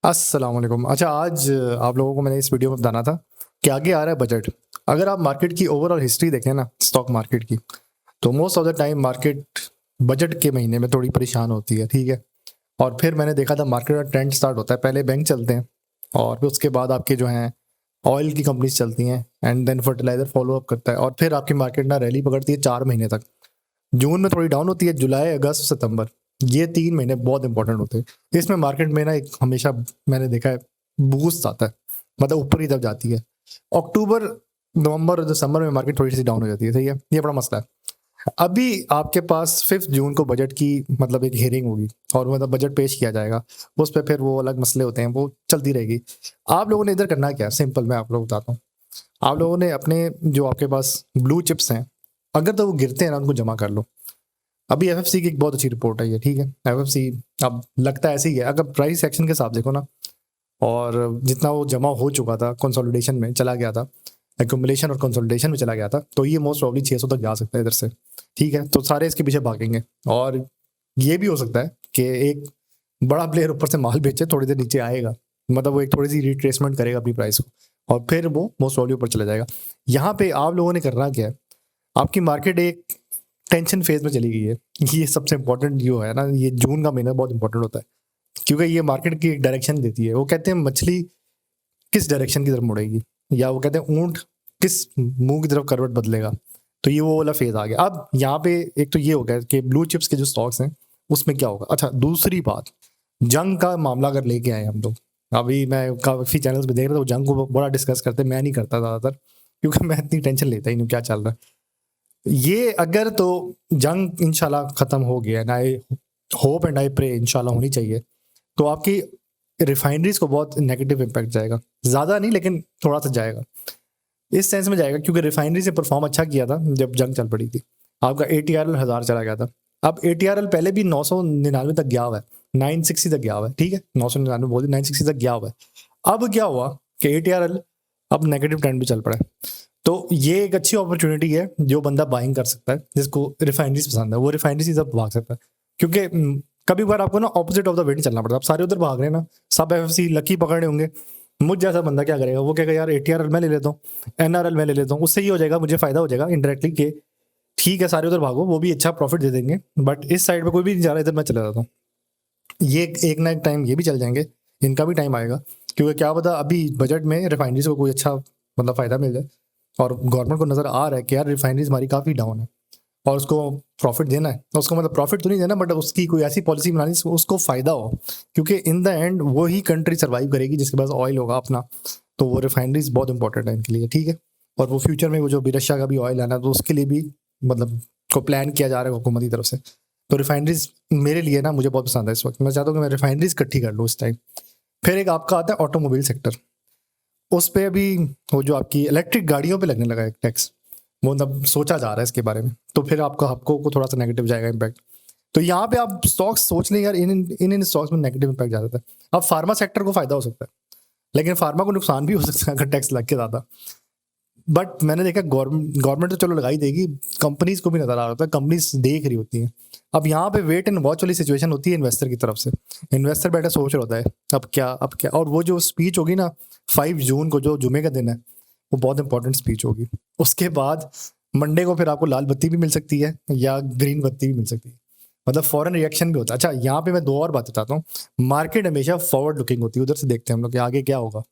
अस्सलाम वालेकुम। अच्छा, आज आप लोगों को मैंने इस वीडियो में बताना था कि आगे आ रहा है बजट। अगर आप मार्केट की ओवरऑल हिस्ट्री देखें ना, स्टॉक मार्केट की, तो most of the time market budget के महीने में थोड़ी परेशान होती है, ठीक है। और फिर मैंने देखा था मार्केट का ट्रेंड स्टार्ट होता है, पहले बैंक चलते हैं और फिर उसके बाद आपके जो हैं ऑयल की कंपनीज चलती हैं and then fertilizer follow up करता है और फिर आपकी मार्केट ना रैली पकड़ती है 4 महीने तक। जून में थोड़ी डाउन होती है, जुलाई अगस्त सितंबर, ये 3 महीने बहुत इंपॉर्टेंट होते हैं। इसमें मार्केट में ना एक हमेशा मैंने देखा है बूस्ट आता है, मतलब ऊपर ही तब जाती है। अक्टूबर नवंबर और दिसंबर में मार्केट थोड़ी सी डाउन हो जाती है, सही है, ये बड़ा मसला है। अभी आपके पास 5 जून को बजट की मतलब एक हियरिंग होगी और मतलब बजट पेश किया जाएगा। उस पर फिर वो अलग मसले होते हैं, वो चलती रहेगी। आप लोगों ने इधर करना क्या है, सिंपल मैं आप लोगों को बताता हूँ। आप लोगों ने अपने जो आपके पास ब्लू चिप्स हैं, अगर तो वो गिरते हैं ना, उनको जमा कर लो। अभी एफएफसी की एक बहुत अच्छी रिपोर्ट है ये, ठीक है। एफएफसी अब लगता है ऐसे ही है, अगर प्राइस एक्शन के हिसाब देखो ना, और जितना वो जमा हो चुका था कंसोलिडेशन में चला गया था, एक्यूमुलेशन और कंसोलिडेशन में चला गया था, तो ये मोस्ट प्रॉब्ली 600 तक जा सकता है इधर से, ठीक है। तो सारे इसके पीछे भागेंगे और ये भी हो सकता है कि एक बड़ा प्लेयर ऊपर से माल बेचे, थोड़ी देर नीचे आएगा, मतलब वो एक थोड़ी सी रिट्रेसमेंट करेगा अपनी प्राइस को और फिर वो मोस्ट प्रॉब्ली ऊपर चला जाएगा। यहाँ पे आप लोगों ने करना क्या है, आपकी मार्केट एक टेंशन फेज में चली गई है। ये सबसे इंपॉर्टेंट जो है ना, ये जून का महीना बहुत इंपॉर्टेंट होता है क्योंकि ये मार्केट की एक डायरेक्शन देती है। वो कहते हैं मछली किस डायरेक्शन की तरफ मुड़ेगी, या वो कहते हैं ऊंट किस मुंह की तरफ करवट बदलेगा। तो ये वो वाला फेज आ गया। अब यहाँ पे एक तो ये हो गया कि ब्लू चिप्स के जो स्टॉक्स हैं उसमें क्या होगा। अच्छा, दूसरी बात, जंग का मामला अगर लेके आए हम लोग, अभी मैं काफी चैनल्स में देख रहा था, वो जंग को बड़ा डिस्कस करते, मैं नहीं करता ज्यादातर क्योंकि मैं इतनी टेंशन लेता ही नहीं क्या चल रहा है। ये अगर तो जंग इंशाल्लाह खत्म हो गया, and I hope and I pray इंशाल्लाह होनी चाहिए, तो आपकी रिफाइनरीज को बहुत नेगेटिव इम्पैक्ट जाएगा। ज्यादा नहीं लेकिन थोड़ा सा जाएगा, इस सेंस में जाएगा क्योंकि रिफाइनरी से परफॉर्म अच्छा किया था जब जंग चल पड़ी थी। आपका एटीआरएल 1000 चला गया था। अब एटीआरएल पहले भी 999 तक गया हुआ है, 960 तक गया हुआ है, ठीक है, 999 बोल 960 तक गया हुआ है। अब क्या हुआ कि एटीआरएल अब नेगेटिव ट्रेंड भी चल पड़ा है। तो ये एक अच्छी अपॉर्चुनिटी है, जो बंदा बाइंग कर सकता है, जिसको रिफाइनरीज पसंद है वो रिफाइनरी से सब भाग सकता है। क्योंकि कभी बार आपको ना ऑपोजिट ऑफ द वे नहीं चलना पड़ता। आप सारे उधर भाग रहे हैं ना, सब एफएफसी लकी पकड़े होंगे। मुझ जैसा बंदा क्या करेगा, वो कहेगा यार एटीआरएल मैं ले लेता हूँ, एनआरएल मैं ले लेता हूँ, उससे ये हो जाएगा, मुझे फायदा हो जाएगा इनडायरेक्टली कि ठीक है सारे उधर भागो, वो भी अच्छा प्रॉफिट दे देंगे, बट इस साइड पे कोई भी नहीं जा रहा, इधर मैं चला जाता हूँ। ये एक ना एक टाइम ये भी चल जाएंगे, इनका भी टाइम आएगा। क्योंकि क्या पता अभी बजट में रिफाइनरीज को कोई अच्छा मतलब फायदा मिल जाए और गवर्नमेंट को नजर आ रहा है कि यार रिफाइनरीज हमारी काफी डाउन है और उसको प्रॉफिट देना है। उसको मतलब प्रॉफिट तो नहीं देना, बट उसकी कोई ऐसी पॉलिसी बनानी जिसको उसको फायदा हो, क्योंकि इन द एंड वो ही कंट्री सर्वाइव करेगी जिसके पास ऑयल होगा अपना। तो वो रिफाइनरीज बहुत इंपॉर्टेंट है इनके लिए, ठीक है। और वो फ्यूचर में वो जो भी रशिया का भी ऑयल आना है तो उसके लिए भी मतलब को प्लान किया जा रहा है हुकूमत की तरफ से। तो रिफाइनरीज मेरे लिए ना मुझे बहुत पसंद है। इस वक्त मैं चाहता हूँ कि मैं रिफाइनरीज इकट्ठी कर लूँ इस टाइम। फिर एक आपका आता है ऑटोमोबाइल सेक्टर। उस पे अभी वो जो आपकी इलेक्ट्रिक गाड़ियों पे लगने लगा है टैक्स, वो मतलब सोचा जा रहा है इसके बारे में, तो फिर आपका आपको को थोड़ा सा नेगेटिव जाएगा इम्पैक्ट। तो यहाँ पे आप स्टॉक्स सोच लें यार, इन स्टॉक्स में नेगेटिव इम्पैक्ट ज्यादा है। अब फार्मा सेक्टर को फायदा हो सकता है, लेकिन फार्मा को नुकसान भी हो सकता है अगर टैक्स लग के ज्यादा। बट मैंने देखा गवर्नमेंट तो चलो लगाई देगी, कंपनीज को भी नजर आ रहा होता है, कंपनीज देख रही होती हैं। अब यहाँ पे वेट एंड वॉच वाली सिचुएशन होती है इन्वेस्टर की तरफ से। इन्वेस्टर बैठा सोच रहा होता है अब क्या। और वो जो स्पीच होगी ना 5 जून को, जो जुमे का दिन है, वो बहुत इंपॉर्टेंट स्पीच होगी। उसके बाद मंडे को फिर आपको लाल बत्ती भी मिल सकती है या ग्रीन बत्ती भी मिल सकती है, मतलब फॉरेन रिएक्शन भी होता है। अच्छा, यहाँ पे मैं दो और बात बताता हूँ। मार्केट हमेशा फॉरवर्ड लुकिंग होती है, उधर से देखते हैं हम लोग कि आगे क्या होगा।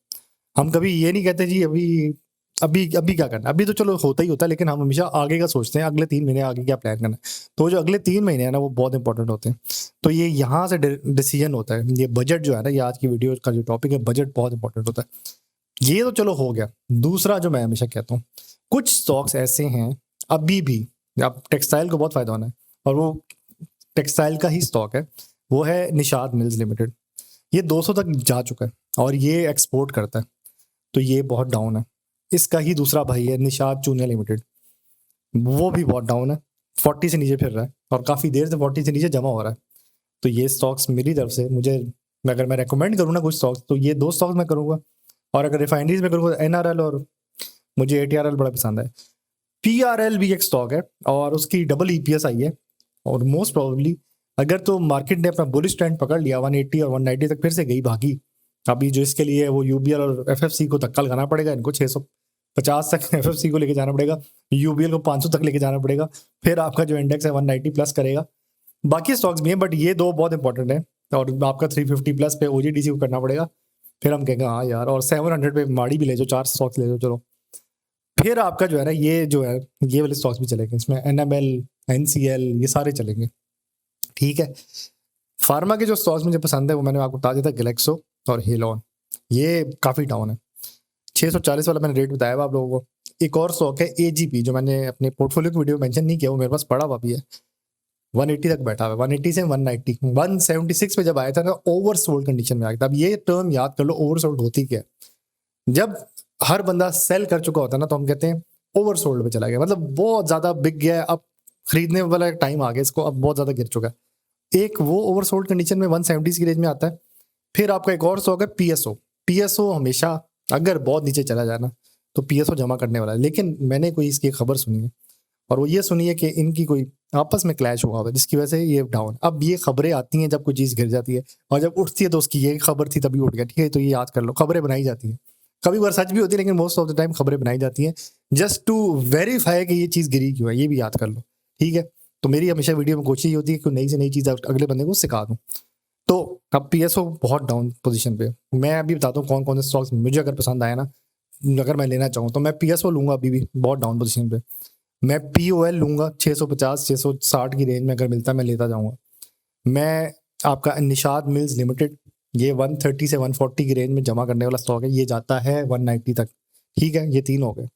हम कभी ये नहीं कहते जी अभी अभी अभी क्या करना है। अभी तो चलो होता ही होता है, लेकिन हम हमेशा आगे का सोचते हैं, अगले 3 महीने आगे क्या प्लान करना है। तो जो अगले 3 महीने हैं ना, वो बहुत इंपॉर्टेंट होते हैं। तो ये यहाँ से डिसीजन होता है। ये बजट जो है ना, ये आज की वीडियो का जो टॉपिक है, बजट बहुत इंपॉर्टेंट होता है। ये तो चलो हो गया। दूसरा जो मैं हमेशा कहता हूँ, कुछ स्टॉक्स ऐसे हैं अभी भी, आप टेक्सटाइल को बहुत फायदा होना है, और वो टेक्सटाइल का ही स्टॉक है, वो है निषाद मिल्स लिमिटेड। ये 200 तक जा चुका है और ये एक्सपोर्ट करता है, तो ये बहुत डाउन है। इसका ही दूसरा भाई है निषाद चूनिया लिमिटेड, वो भी बहुत डाउन है, 40 से नीचे फिर रहा है और काफ़ी देर से 40 से नीचे जमा हो रहा है। तो ये स्टॉक्स मेरी तरफ से मुझे, अगर मैं रेकमेंड करूँ ना कुछ स्टॉक्स, तो ये दो स्टॉक्स मैं करूँगा। और अगर रिफाइनरीज में करूँगा एनआरएल, और मुझे एटीआरएल बड़ा पसंद है। पीआरएल भी एक स्टॉक है और उसकी डबल ईपीएस आई है, और मोस्ट प्रोबेबली अगर तो मार्केट ने अपना बुलिश ट्रेंड पकड़ लिया 180 और 190 तक फिर से गई भागी, अभी जो इसके लिए वो यूबीएल और एफएफसी को धक्का लगाना पड़ेगा, इनको 650 तक एफएफसी को लेके जाना पड़ेगा, यूबीएल को 500 तक लेके जाना पड़ेगा, फिर आपका जो इंडेक्स है 190 प्लस करेगा। बाकी स्टॉक्स भी हैं बट ये दो बहुत इंपॉर्टेंट है, और आपका 350 प्लस पे ओजीडीसी को करना पड़ेगा, फिर हम कहेंगे हाँ यार, और 700 पे माड़ी भी ले जाओ, 4 स्टॉक्स ले जाओ चलो, फिर आपका जो है ना ये जो है ये वाले स्टॉक्स भी चलेंगे, इसमें एनएमएल, एनसीएल, ये सारे चलेंगे। ठीक है, फार्मा के जो स्टॉक्स मुझे पसंद है वो मैंने आपको बता दिया था, गैलेक्सो और हेलॉन, ये काफ़ी डाउन है। 640 वाला मैंने रेट बताया हुआ आप लोगों को। एक और स्टॉक है एजीपी, जो मैंने अपने पोर्टफोलियो की वीडियो में मेंशन नहीं किया, वो मेरे पास पड़ा हुआ भी है, 180 तक बैठा हुआ है, 180 से 190, 176 पे जब आया था ना ओवरसोल्ड कंडीशन में आया था। अब ये टर्म याद कर लो, ओवरसोल्ड होती क्या है। जब हर बंदा सेल कर चुका होता है ना तो हम कहते हैं ओवरसोल्ड पे चला गया, मतलब बहुत ज्यादा बिक गया है, अब खरीदने वाला टाइम आ गया इसको, अब बहुत ज्यादा गिर चुका है। एक वो ओवरसोल्ड कंडीशन में 170 की रेंज में आता है। फिर आपका एक और स्टॉक है पीएसओ। पीएसओ हमेशा अगर बहुत नीचे चला जाए ना तो पीएसओ जमा करने वाला है, लेकिन मैंने कोई इसकी खबर सुनी है, और वो ये सुनी है कि इनकी कोई आपस में क्लैश हुआ है जिसकी वजह से ये डाउन। अब ये खबरें आती हैं जब कोई चीज़ गिर जाती है, और जब उठती है तो उसकी ये खबर थी तभी उठ गया, ठीक है, तो ये याद कर लो, खबरें बनाई जाती हैं, कभी बार सच भी होती है, लेकिन मोस्ट ऑफ द टाइम खबरें बनाई जाती हैं जस्ट टू वेरीफाई कि ये चीज़ गिरी क्यों है, ये भी याद कर लो। ठीक है, तो मेरी हमेशा वीडियो में कोशिश होती है कि नई से नई चीज़ अगले बंदे को सिखा दूँ। तो अब पीएसओ बहुत डाउन पोजीशन पे, मैं अभी बताता हूँ कौन कौन से स्टॉक्स मुझे अगर पसंद आया ना, अगर मैं लेना चाहूँ तो मैं पीएसओ लूंगा, अभी भी बहुत डाउन पोजीशन पे। मैं पीओएल लूंगा 650 660 की रेंज में, अगर मिलता है मैं लेता जाऊंगा। मैं आपका निषाद मिल्स लिमिटेड, ये 130 से 140 की रेंज में जमा करने वाला स्टॉक है, ये जाता है 190 तक। ठीक है, ये 3 हो गए।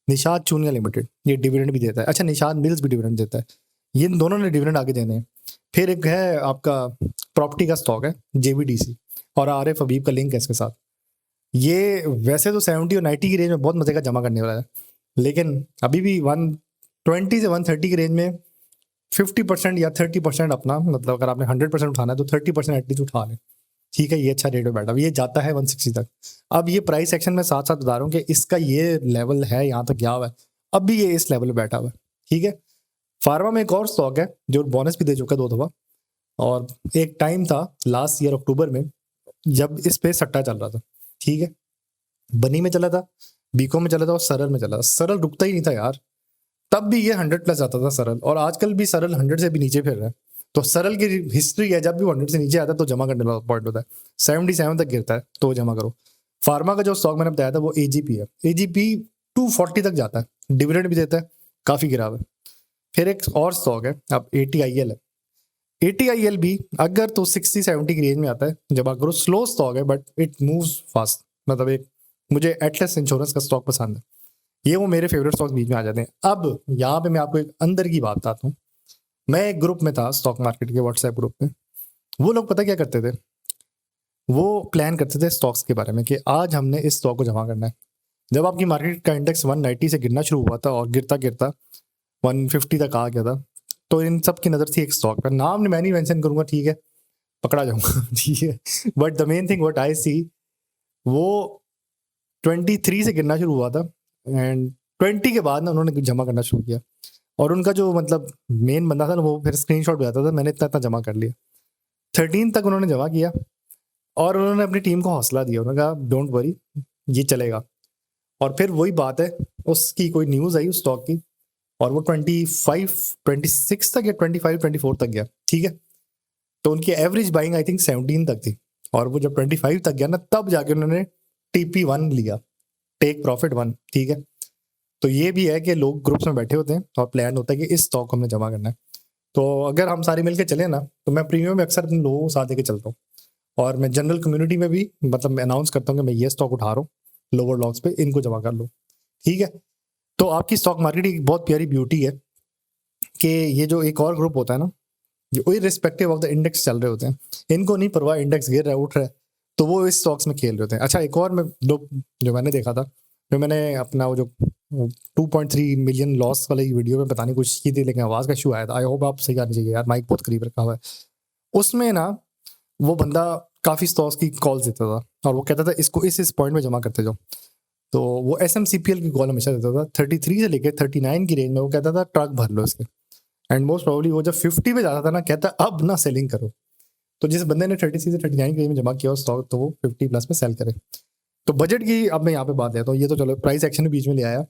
निषाद चूनिया लिमिटेड, ये डिविडेंड भी देता है, अच्छा निषाद मिल्स भी डिविडेंड देता है, ये इन दोनों ने डिविडेंड आगे देने हैं। फिर एक है आपका प्रॉपर्टी का स्टॉक है जेवीडीसी, और आरिफ हबीब का लिंक है इसके साथ। ये वैसे तो 70 और 90 की रेंज में बहुत मजे का जमा करने वाला है, लेकिन अभी भी 120 से 130 की रेंज में 50% या 30% अपना, मतलब अगर आपने 100% उठाना है तो 30% एटलीस्ट उठा लें। ठीक है, ये अच्छा रेट में बैठा, ये जाता है 160 तक। अब ये प्राइस एक्शन में साथ साथ बता रहा हूँ कि इसका ये लेवल है, यहाँ तक गया हुआ है, अब भी ये इस लेवल पे बैठा हुआ है। ठीक है, फार्मा में एक और स्टॉक है जो बोनस भी दे चुका है 2 दफा, और एक टाइम था लास्ट ईयर अक्टूबर में जब इस पे सट्टा चल रहा था। ठीक है, बनी में चला था, बीको में चला था, और सरल में चला था। सरल रुकता ही नहीं था यार, तब भी ये 100 प्लस आता था सरल, और आजकल भी सरल 100 से भी नीचे फिर रहा है। तो सरल की हिस्ट्री है, जब भी 100 से नीचे आता है तो जमा करने वाला पॉइंट होता है, 77 तक गिरता है तो जमा करो। फार्मा का जो स्टॉक मैंने बताया था वो एजीपी है, एजीपी 240 तक जाता है, डिविडेंड भी देता है, काफी गिरा हुआ है। फिर एक और स्टॉक है, अब एटीआईएल है। एटीआईएल भी अगर तो 60-70 की रेंज में आता है, जमा करो, स्लो स्टॉक है बट इट मूव्स फास्ट, मतलब एक मुझे एटलस इंश्योरेंस का स्टॉक पसंद है, ये वो मेरे फेवरेट स्टॉक्स बीच में आ जाते हैं। अब यहाँ पे मैं आपको एक अंदर की बात बताता हूँ। मैं एक ग्रुप में था स्टॉक मार्केट के, व्हाट्सएप ग्रुप में, वो लोग पता क्या करते थे, वो प्लान करते थे स्टॉक्स के बारे में कि आज हमने इस स्टॉक को जमा करना है। जब आपकी मार्केट का इंडेक्स 190 से गिरना शुरू हुआ था और गिरता गिरता 150 तक आ गया था, तो इन सब की नज़र थी एक स्टॉक पर, नाम मैं नहीं मेंशन करूंगा, ठीक है, पकड़ा जाऊंगा ठीक है, but the main thing what I see, वो 23 से गिरना शुरू हुआ था, एंड 20 के बाद ना उन्होंने जमा करना शुरू किया, और उनका जो मतलब मेन बंदा था ना वो फिर स्क्रीनशॉट भेजता था, मैंने इतना इतना जमा कर लिया। 13 तक उन्होंने जमा किया, और उन्होंने अपनी टीम को हौसला दिया, उन्होंने कहा डोंट वरी, ये चलेगा। और फिर वही बात है, उसकी कोई न्यूज़ आई उस स्टॉक की, और वो 25-26 तक या 25-24 तक गया। ठीक है, तो उनकी एवरेज बाइंग आई थिंक 17 तक थी, और वो जब 25 तक गया ना तब जाके उन्होंने TP1 लिया, टेक प्रॉफिट 1। ठीक है, तो ये भी है कि लोग ग्रुप्स में बैठे होते हैं और प्लान होता है कि इस स्टॉक को हमने जमा करना है। तो अगर हम सारे मिलकर चले ना तो मैं प्रीमियम में अक्सर अपने लोगों को साथ लेके चलता हूँ, और मैं जनरल कम्युनिटी में भी मतलब अनाउंस करता हूँ कि मैं ये स्टॉक उठा रहा हूँ लोअर लॉक्स पे, इनको जमा कर लो। ठीक है, तो आपकी स्टॉक मार्केट की एक बहुत प्यारी ब्यूटी है कि ये जो एक और ग्रुप होता है ना, जो इररिस्पेक्टिव ऑफ द इंडेक्स चल रहे होते हैं, इनको नहीं परवाह इंडेक्स गिर रहा है उठ रहा है, तो वो इस स्टॉक्स में खेल रहे होते हैं। अच्छा, एक और मैं जो मैंने देखा था, जो मैंने अपना वो जो 2.3 मिलियन लॉस वाली वीडियो में बताने की कोशिश की थी, लेकिन आवाज़ का इशू आया था, आई होप आप सही आनी चाहिए यार, माइक बहुत करीब रखा हुआ है। उसमें ना वो बंदा काफ़ी स्टॉक्स की कॉल्स देता था, और वो कहता था इसको इस पॉइंट में जमा करते जाओ। तो वो SMCPL की कॉल हमेशा देता था 33 से लेकर 39 की रेंज में, वो कहता था ट्रक भर लो इसके, एंड मोस्ट प्रोबेबली वो जब 50 पे जाता था ना कहता अब ना सेलिंग करो। तो जिस बंदे ने 36 से 39 के में जमा किया स्टॉक, तो वो 50 प्लस में सेल करे। तो बजट की अब मैं यहाँ पे बात लेता हूँ। ये तो चलो प्राइस एक्शन भी बीच में ले आया,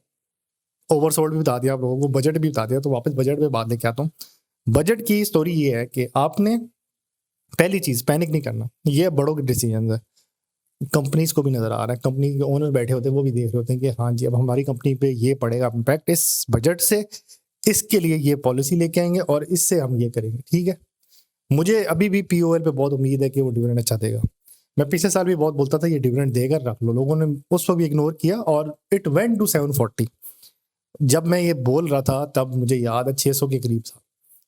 ओवरसोल्ड भी बता दिया आप लोगों को, बजट भी बता दिया, तो वापस बजट पे बात लेके आता हूँ। बजट की स्टोरी ये है कि आपने पहली चीज पैनिक नहीं करना। ये बड़ों के डिसीजन है, कंपनीज को भी नजर आ रहा है, कंपनी के ओनर बैठे होते हैं, वो भी देख रहे होते हैं कि हाँ जी अब हमारी कंपनी पे ये पड़ेगा इम्पैक्ट इस बजट से, इसके लिए ये पॉलिसी लेके आएंगे और इससे हम ये करेंगे। ठीक है, मुझे अभी भी पीओएल पे बहुत उम्मीद है कि वो डिविडेंड अच्छा देगा। मैं पिछले साल भी बहुत बोलता था ये डिविडेंड देगा, रख लो। लोगों ने उस वक्त भी इग्नोर किया और इट वेंट टू 740। जब मैं ये बोल रहा था तब मुझे याद है 600 के करीब था,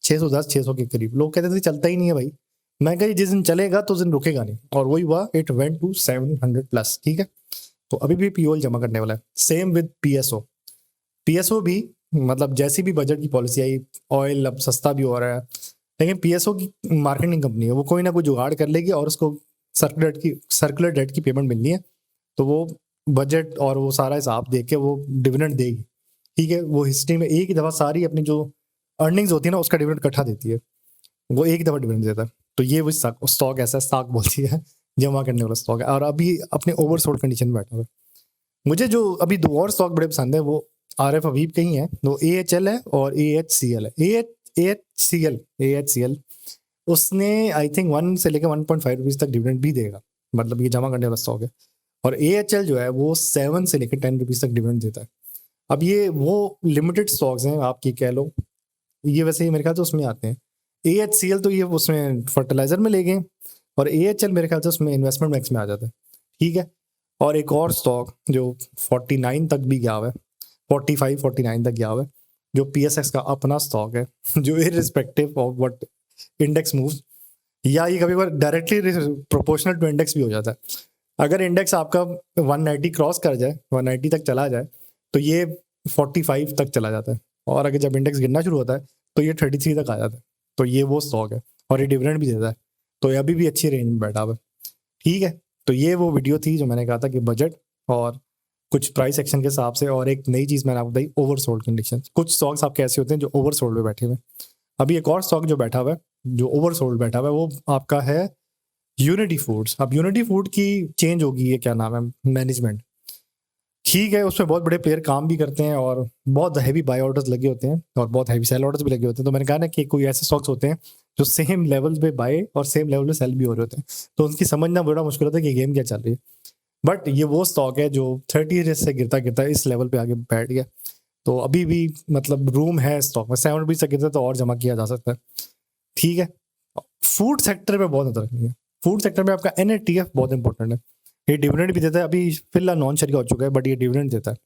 610 600 के करीब। लोग कहते थे चलता ही नहीं है भाई। मैं कही जिस दिन चलेगा तो उस दिन रुकेगा नहीं, और वही हुआ, इट वेंट टू 700 प्लस। ठीक है, तो अभी भी पीओएल जमा करने वाला है। Same with PSO. पीएसओ भी मतलब जैसी भी बजट की पॉलिसी आई, ऑयल अब सस्ता भी हो रहा है, लेकिन पीएसओ की मार्केटिंग कंपनी है, वो कोई ना कोई जुगाड़ कर लेगी और उसको सर्कुलर डेट की पेमेंट मिलनी है, तो वो बजट और वो सारा हिसाब देख के वो डिविडेंड देगी। ठीक है, वो हिस्ट्री में एक ही दफा सारी अपनी जो अर्निंग्स होती है ना उसका डिविडेंड इकट्ठा देती है, वो एक दफा डिविडेंड देता है। तो ये वो स्टॉक ऐसा स्टॉक बोलती है, जमा करने वाला स्टॉक है, और अभी अपने ओवरसोल्ड कंडीशन में बैठा हुआ है। मुझे जो अभी दो और स्टॉक बड़े पसंद है, वो आर एफ अवीब के ही है, वो ए एच एल है और ए एच सी एल है। ए एच सी एल उसने आई थिंक 1 से लेकर 1.5 रुपीज तक डिविडेंड भी देगा, मतलब ये जमा करने वाला स्टॉक है। और ए एच एल जो है वो 7 से लेकर 10 रुपीज तक डिविडेंड देता है। अब ये वो लिमिटेड स्टॉक्स हैं आपकी कह लो, ये वैसे ही मेरे ख्याल से उसमें आते हैं। ए एच सी एल तो ये उसमें फर्टिलाइजर में ले गए, और ए एच एल मेरे ख्याल से उसमें इन्वेस्टमेंट मैक्स में आ जाता है। ठीक है, और एक और स्टॉक जो 49 तक भी गया हुआ है, 45 49 तक गया हुआ है, जो पी एस एक्स का अपना स्टॉक है, जो irrespective of what index moves, या ये कभी बार डायरेक्टली प्रोपोर्शनल टू इंडेक्स भी हो जाता है। अगर इंडेक्स आपका 190 क्रॉस कर जाए, 190 तक चला जाए, तो ये 45 तक चला जाता है, और अगर जब इंडेक्स गिरना शुरू होता है तो ये 33 तक आ जाता है। तो ये वो स्टॉक है, और ये डिविडेंड भी देता है, तो ये अभी भी अच्छी रेंज में बैठा हुआ है। ठीक है, तो ये वो वीडियो थी जो मैंने कहा था कि बजट और कुछ प्राइस एक्शन के हिसाब से, और एक नई चीज़ मैंने आपको बताई ओवरसोल्ड कंडीशन। कुछ स्टॉक्स आपके ऐसे होते हैं जो ओवरसोल्ड में बैठे हुए हैं। अभी एक और स्टॉक जो बैठा हुआ है, जो ओवरसोल्ड बैठा हुआ है, वो आपका है यूनिटी फूड्स। अब यूनिटी फूड की चेंज होगी, ये क्या नाम है, मैनेजमेंट। ठीक है, उसमें बहुत बड़े प्लेयर काम भी करते हैं और बहुत हैवी बाय ऑर्डर्स लगे होते हैं और बहुत हैवी सेल ऑर्डर्स भी लगे होते हैं। तो मैंने कहा ना कि कोई ऐसे स्टॉक्स होते हैं जो सेम लेवल पे बाय और सेम लेवल पे सेल भी हो रहे होते हैं, तो उनकी समझना बड़ा मुश्किल होता है कि गेम क्या चल रही है। बट ये वो स्टॉक है जो 30 से गिरता गिरता इस लेवल पे आगे बैठ गया, तो अभी भी मतलब रूम है स्टॉक में। 7 रुपीज से गिरता तो और जमा किया जा सकता है। ठीक है, फूड सेक्टर पे बहुत नजर रखनी है। फूड सेक्टर में आपका एनएटीएफ बहुत इंपॉर्टेंट है। ये डिविडेंड भी देता है, अभी फिलहाल नॉन शरिया हो चुका है, बट ये डिविडेंड देता है।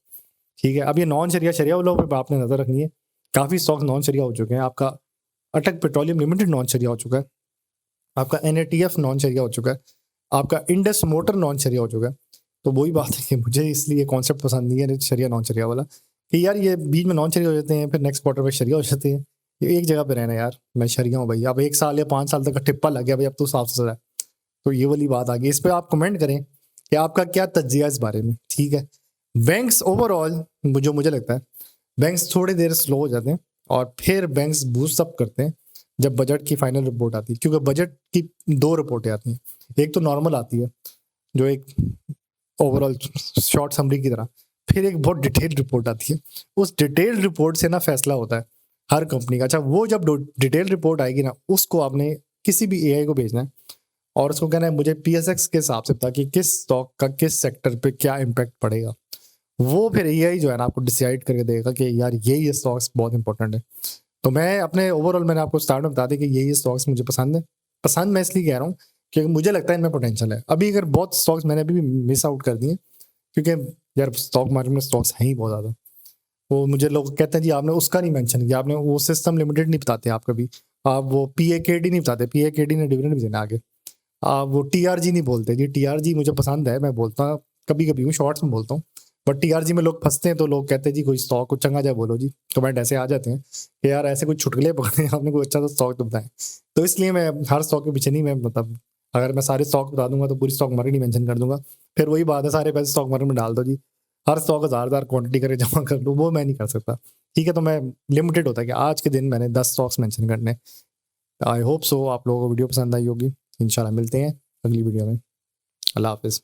ठीक है, अब ये नॉन शरिया शरिया वालों पे आपने नजर रखनी है। काफी स्टॉक्स नॉन शरिया हो चुके हैं। आपका अटक पेट्रोलियम लिमिटेड नॉन शरिया हो चुका है, आपका एनएटीएफ नॉन शरिया हो चुका है, आपका इंडस मोटर नॉन शरिया हो चुका है। तो वही बात है कि मुझे इसलिए कॉन्सेप्ट पसंद नहीं है शरिया नॉन शरिया वाला, कि यार ये बीच में नॉन शरिया हो जाते हैं, फिर नेक्स्ट क्वार्टर में शरिया हो जाते हैं। ये एक जगह पे रहना यार, मैं शरिया हूँ भाई, अब 1 साल या 5 साल तक का टिप्पा लग गया भाई, अब तो साफ सुथरा है। तो ये वाली बात आ गई। इस पर आप कमेंट करें कि आपका क्या तज्जिया इस बारे में। ठीक है, बैंक्स ओवरऑल जो मुझे लगता है, बैंक्स थोड़ी देर स्लो हो जाते हैं और फिर बैंक्स बूस्ट अप करते हैं जब बजट की फाइनल रिपोर्ट आती है। क्योंकि बजट की 2 रिपोर्टें आती हैं, एक तो नॉर्मल आती है जो एक ओवरऑल शॉर्ट समरी की तरह, फिर एक बहुत डिटेल्ड रिपोर्ट आती है। उस डिटेल्ड रिपोर्ट से ना फैसला होता है हर कंपनी का। अच्छा, वो जब डिटेल्ड रिपोर्ट आएगी ना, उसको आपने किसी भी एआई को भेजना है और उसको कहना है मुझे पीएसएक्स के हिसाब से पता कि किस स्टॉक का किस सेक्टर पे क्या इम्पैक्ट पड़ेगा। वो फिर एआई जो है ना आपको डिसाइड करके देगा कि यार ये स्टॉक्स बहुत इंपॉर्टेंट है। तो मैं अपने ओवरऑल मैंने आपको स्टार्ट में बता दिया कि ये स्टॉक्स मुझे पसंद है। पसंद मैं इसलिए कह रहा हूँ क्योंकि मुझे लगता है इनमें पोटेंशियल है। अभी अगर बहुत स्टॉक्स मैंने अभी भी मिस आउट कर दिए, क्योंकि यार स्टॉक मार्केट में स्टॉक्स हैं ही बहुत ज़्यादा। वो मुझे लोग कहते हैं जी आपने उसका नहीं मेंशन किया, आपने वो सिस्टम लिमिटेड नहीं बताते आप कभी, आप वो पीएकेडी नहीं बताते, पीएकेडी ने डिविडेंड भी देना आगे, आप वो टीआरजी नहीं बोलते जी। टीआरजी मुझे पसंद है, मैं बोलता हूँ कभी कभी हूँ, शॉर्ट्स में बोलता हूँ, बट टीआरजी में लोग फंसते हैं। तो लोग कहते हैं जी कोई स्टॉक कुछ चंगा जाए बोलो जी, कमेंट ऐसे आ जाते हैं कि यार ऐसे कुछ छुटकुले पकड़े आपने कोई अच्छा तो स्टॉक तो बताएं। तो इसलिए मैं हर स्टॉक के पीछे नहीं, मैं मतलब अगर मैं सारे स्टॉक बता दूंगा तो पूरी स्टॉक मार्केट ही मेंशन कर दूंगा, फिर वही बात है सारे पैसे स्टॉक मार्केट में डाल दो जी, हर स्टॉक 1000 क्वांटिटी करके जमा कर लो, वो मैं नहीं कर सकता। ठीक है, तो मैं लिमिटेड होता है कि आज के दिन मैंने 10 स्टॉक्स मेंशन करने। आई होप सो आप लोगों को वीडियो पसंद आई होगी। इंशाल्लाह मिलते हैं अगली वीडियो में। अल्लाह हाफिज़।